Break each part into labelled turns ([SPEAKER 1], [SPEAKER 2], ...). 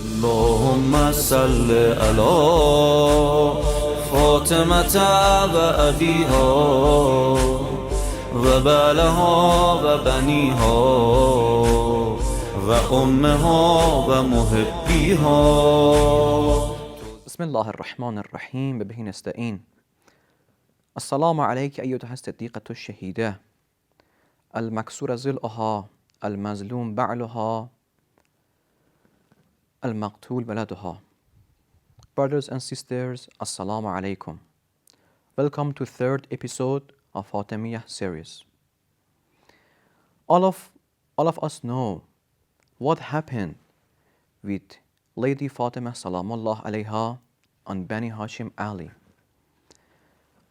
[SPEAKER 1] اللهم صل على فاطمة وأبيها وبالها وبنيها وأمها ومحبيها.
[SPEAKER 2] بسم الله الرحمن الرحيم وبه نستعين. السلام عليك أيتها الصديقة الشهيدة المكسور ضلعها المظلوم بعلها المقتول ولدها. Brothers and sisters, Assalamu alaikum. Welcome to third episode of Fatimiyyah series. All of us know what happened with Lady Fatimah salamullah alayha on Bani Hashim Ali,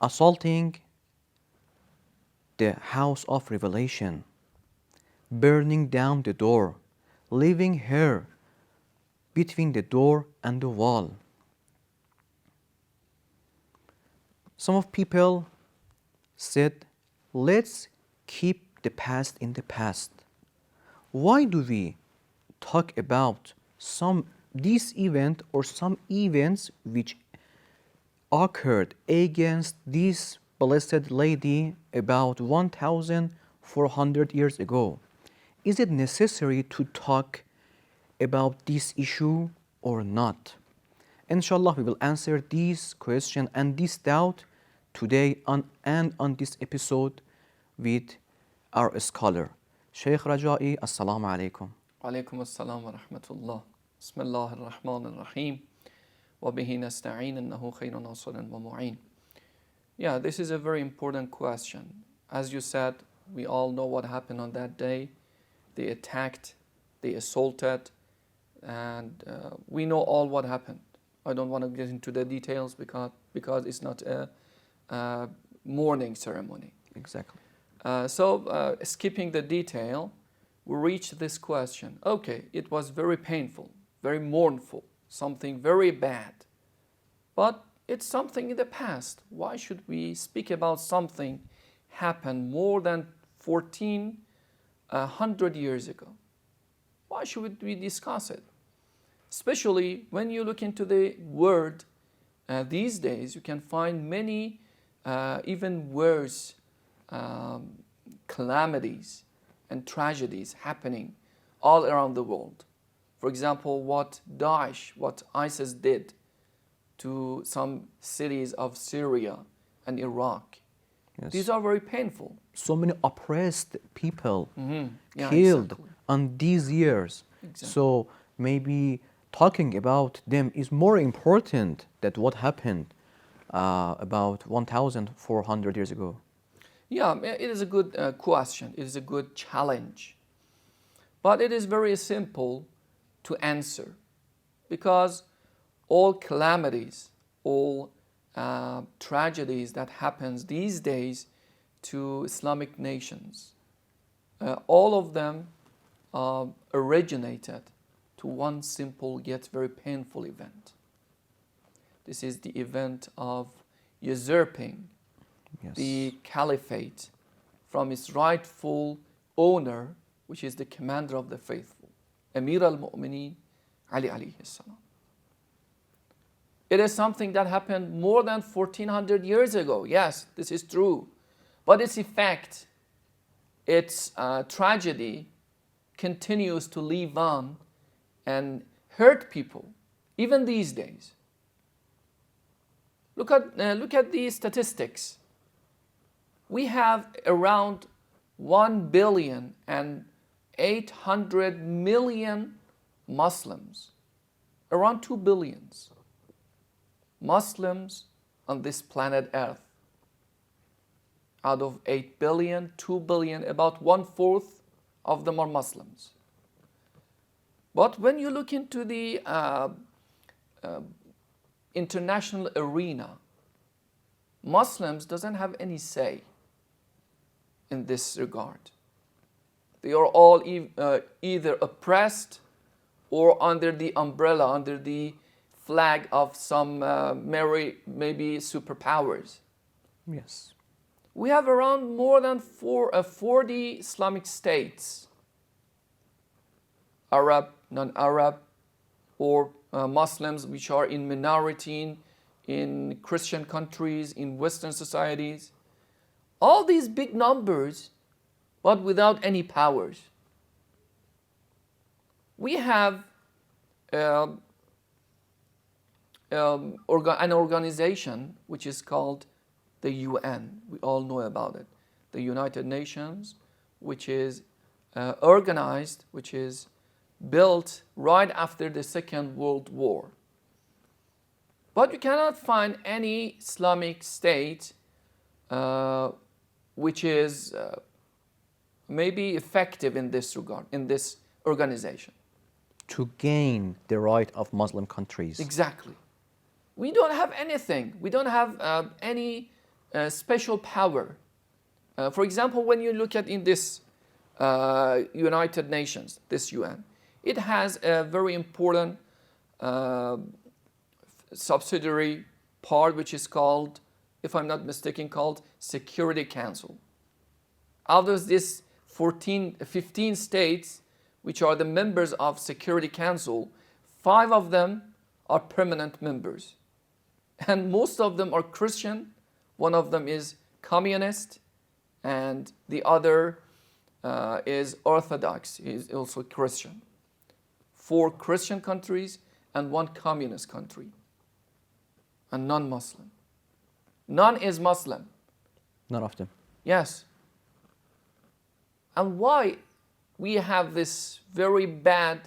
[SPEAKER 2] assaulting the house of revelation, burning down the door, leaving her between the door and the wall. Some of people said, let's keep the past in the past. Why do we talk about this event or some events which occurred against this blessed lady about 1,400 years ago? Is it necessary to talk about this issue or not? Inshallah, we will answer this question and this doubt today on this episode with our scholar, Sheikh Raja'i. Assalamu alaikum.
[SPEAKER 3] Alaikum assalam wa rahmatullah. Bismillah ar-Rahman ar-Rahim. Wa bihi nasta'in innahu khayrun nasirin wa mu'in. Yeah, this is a very important question. As you said, we all know what happened on that day. They attacked, they assaulted, and we know all what happened. I don't want to get into the details because it's not a mourning ceremony.
[SPEAKER 2] Exactly.
[SPEAKER 3] So skipping the detail, we reach this question. Okay, it was very painful, very mournful, something very bad. But it's something in the past. Why should we speak about something happened more than 1,400 years ago? Why should we discuss it? Especially when you look into the word these days, you can find many even worse calamities and tragedies happening all around the world. For example, what Daesh, what ISIS did to some cities of Syria and Iraq.
[SPEAKER 2] Yes.
[SPEAKER 3] These are very painful.
[SPEAKER 2] So many oppressed people
[SPEAKER 3] Yeah,
[SPEAKER 2] killed
[SPEAKER 3] exactly.
[SPEAKER 2] on these years.
[SPEAKER 3] Exactly.
[SPEAKER 2] So maybe talking about them is more important than what happened about 1,400 years ago.
[SPEAKER 3] Yeah, it is a good question. It is a good challenge. But it is very simple to answer because all calamities, all tragedies that happens these days to Islamic nations, all of them originated to one simple yet very painful event. This is the event of usurping the caliphate from its rightful owner, which is the commander of the faithful, Amir al-Mu'mineen, Ali alayhi salam. It is something that happened more than 1,400 years ago. Yes, this is true. But its effect, its tragedy continues to live on and hurt people, even these days. Look at the statistics. We have around 1,800,000,000 Muslims, around 2 billions Muslims on this planet Earth. Out of 8 billion, 2 billion, about 1/4 of them are Muslims. But when you look into the international arena, Muslims doesn't have any say in this regard. They are all either oppressed or under the umbrella, under the flag of some maybe superpowers.
[SPEAKER 2] Yes.
[SPEAKER 3] We have around more than 40 Islamic states, Arab, non-Arab, or Muslims which are in minority in Christian countries, in Western societies. All these big numbers, but without any powers. We have an organization which is called the UN. We all know about it. The United Nations, which is organized, which is built right after the Second World War. But you cannot find any Islamic state which is maybe effective in this regard, in this organization.
[SPEAKER 2] To gain the right of Muslim countries.
[SPEAKER 3] Exactly. We don't have anything. We don't have any special power. For example, when you look at in this United Nations, this UN, it has a very important subsidiary part which is called, if I'm not mistaken, called Security Council. Out of this 15 states which are the members of Security Council, 5 of them are permanent members. And most of them are Christian. One of them is communist, and the other is Orthodox. He is also Christian. 4 Christian countries and 1 communist country, and non-Muslim. None is Muslim.
[SPEAKER 2] None of them.
[SPEAKER 3] Yes. And why we have this very bad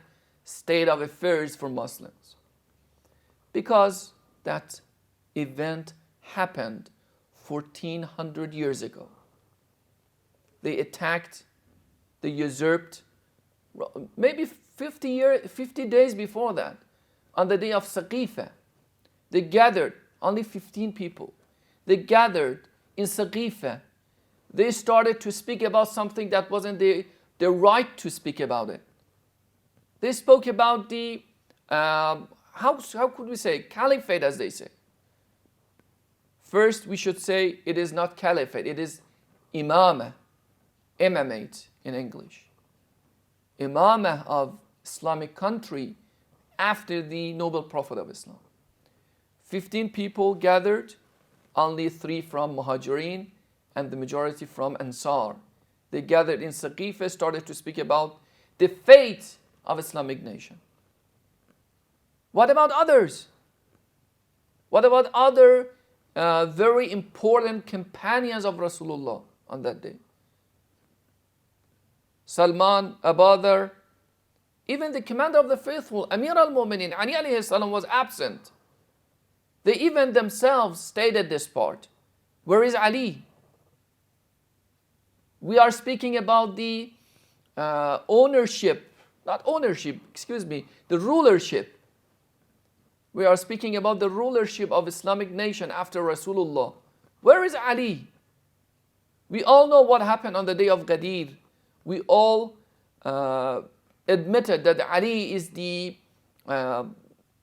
[SPEAKER 3] state of affairs for Muslims? Because that event happened 1400 years ago. They attacked, they usurped, maybe 50 days before that, on the day of Saqifah. They gathered, only 15 people. They gathered in Saqifah. They started to speak about something that wasn't their right to speak about it. They spoke about the, how could we say, caliphate, as they say. First, we should say it is not caliphate, it is imamah, imamate in English. Imamah of Islamic country after the noble prophet of Islam. 15 people gathered, only 3 from Muhajirin and the majority from Ansar. They gathered in Saqifah, started to speak about the fate of Islamic nation. What about others? What about other very important companions of Rasulullah on that day? Salman, Abu Dharr, even the commander of the faithful, Amir al-Mu'minin, Ali alayhi salam, was absent. They even themselves stated this part. Where is Ali? We are speaking about the the rulership. We are speaking about the rulership of Islamic nation after Rasulullah. Where is Ali? We all know what happened on the day of Ghadir. We all admitted that Ali is the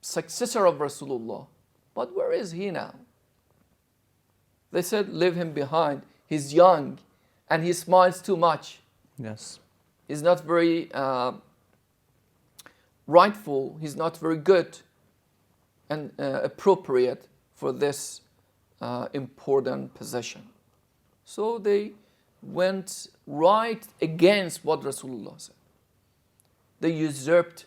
[SPEAKER 3] successor of Rasulullah. But where is he now? They said, leave him behind. He's young and he smiles too much.
[SPEAKER 2] Yes.
[SPEAKER 3] He's not very rightful. He's not very good and appropriate for this important position. So they went right against what Rasulullah said. They usurped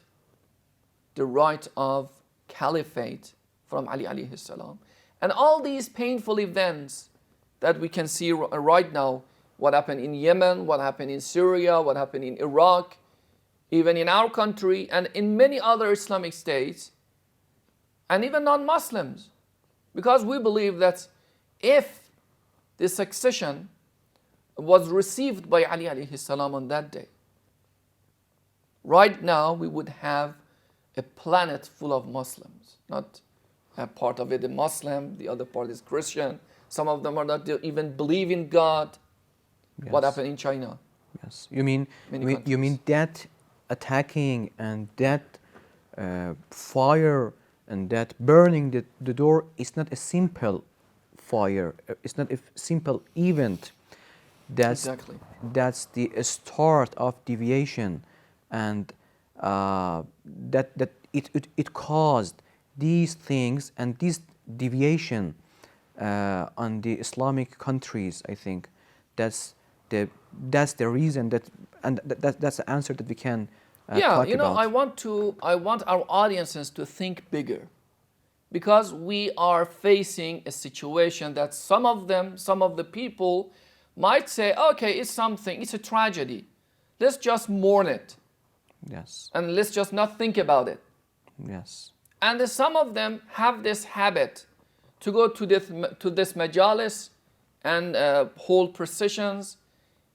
[SPEAKER 3] the right of caliphate from Ali alayhi salam. And all these painful events that we can see right now, what happened in Yemen, what happened in Syria, what happened in Iraq, even in our country and in many other Islamic states, and even non-Muslims. Because we believe that if the succession was received by Ali alayhi salam on that day, right now we would have a planet full of Muslims. Not a part of it is Muslim, the other part is Christian. Some of them are not even believe in God. Yes. What happened in China?
[SPEAKER 2] Yes. You mean that attacking and that fire and that burning the door is not a simple fire. It's not a simple event.
[SPEAKER 3] Exactly.
[SPEAKER 2] That's the start of deviation, and that it caused these things and this deviation on the Islamic countries. I think that's the reason that's the answer that we can talk about.
[SPEAKER 3] I want our audiences to think bigger, because we are facing a situation that some of the people might say, okay, it's a tragedy. Let's just mourn it.
[SPEAKER 2] Yes.
[SPEAKER 3] And let's just not think about it.
[SPEAKER 2] Yes.
[SPEAKER 3] And some of them have this habit to go to this majalis and hold processions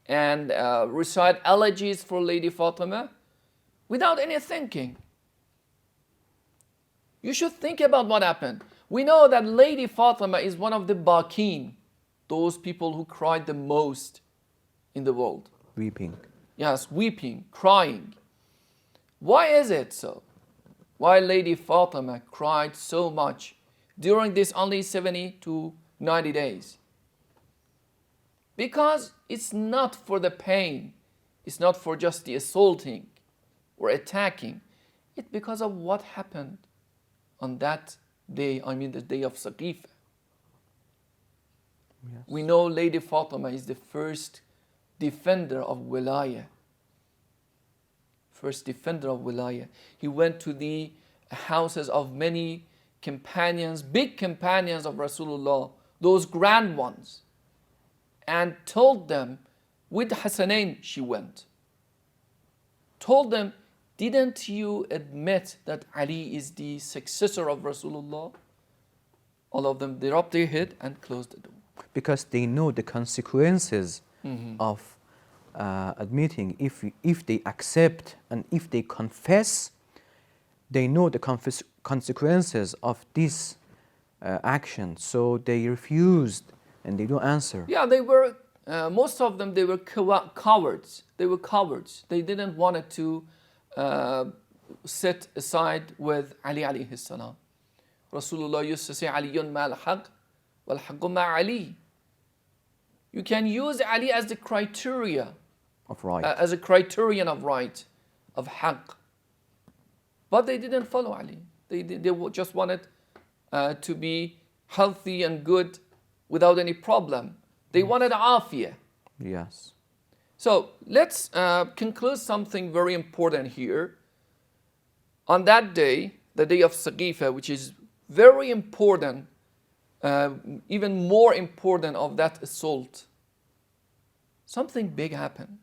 [SPEAKER 3] and recite elegies for Lady Fatimah without any thinking. You should think about what happened. We know that Lady Fatimah is one of the Baqeen, those people who cried the most in the world.
[SPEAKER 2] Weeping.
[SPEAKER 3] Yes, weeping, crying. Why is it so? Why Lady Fatimah cried so much during this only 70 to 90 days? Because it's not for the pain. It's not for just the assaulting or attacking. It's because of what happened on that day, the day of Saqifah.
[SPEAKER 2] Yes.
[SPEAKER 3] We know Lady Fatimah is the first defender of wilayah. First defender of wilayah. He went to the houses of many companions, big companions of Rasulullah, those grand ones, and told them, with Hasanain she went, told them, didn't you admit that Ali is the successor of Rasulullah? All of them, they rubbed their head and closed the door.
[SPEAKER 2] Because they know the consequences of admitting. If they accept and if they confess, they know the consequences of this action. So they refused and they don't answer.
[SPEAKER 3] Yeah, they were, most of them, they were cowards. They were cowards. They didn't want to sit aside with Ali alayhi salam. Rasulullah used to say, Aliyun ma'al haqq wal haqqu ma'ali. You can use Ali as the criteria
[SPEAKER 2] Of right.
[SPEAKER 3] as a criterion of right, of haqq. But they didn't follow Ali. They just wanted to be healthy and good without any problem. They wanted afiyah.
[SPEAKER 2] Yes.
[SPEAKER 3] So let's conclude something very important here. On that day, the day of Saqifah, which is very important, even more important of that assault, something big happened.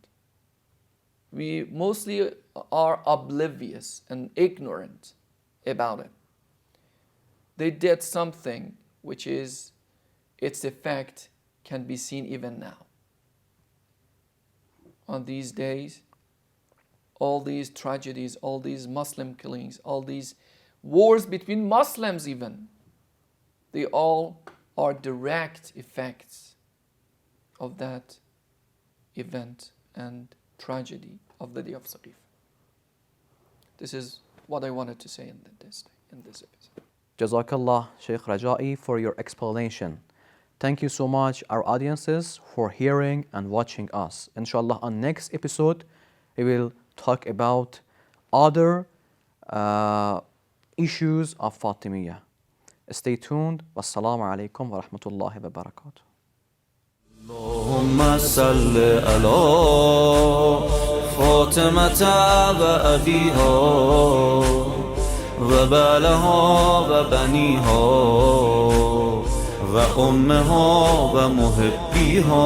[SPEAKER 3] We mostly are oblivious and ignorant about it. They did something which is, its effect can be seen even now. On these days, all these tragedies, all these Muslim killings, all these wars between Muslims even, they all are direct effects of that event and tragedy of the day of Saqifah. This is what I wanted to say in this episode.
[SPEAKER 2] Jazakallah, Sheikh Raja'i, for your explanation. Thank you so much, our audiences, for hearing and watching us. Inshallah, on next episode, we will talk about other issues of Fatimiyyah. Stay tuned. Wassalamu alaikum wa rahmatullahi wa barakatuh.
[SPEAKER 1] اللهم صل على فاطمة وأبيها وبالها وبنيها وأمها ومحبيها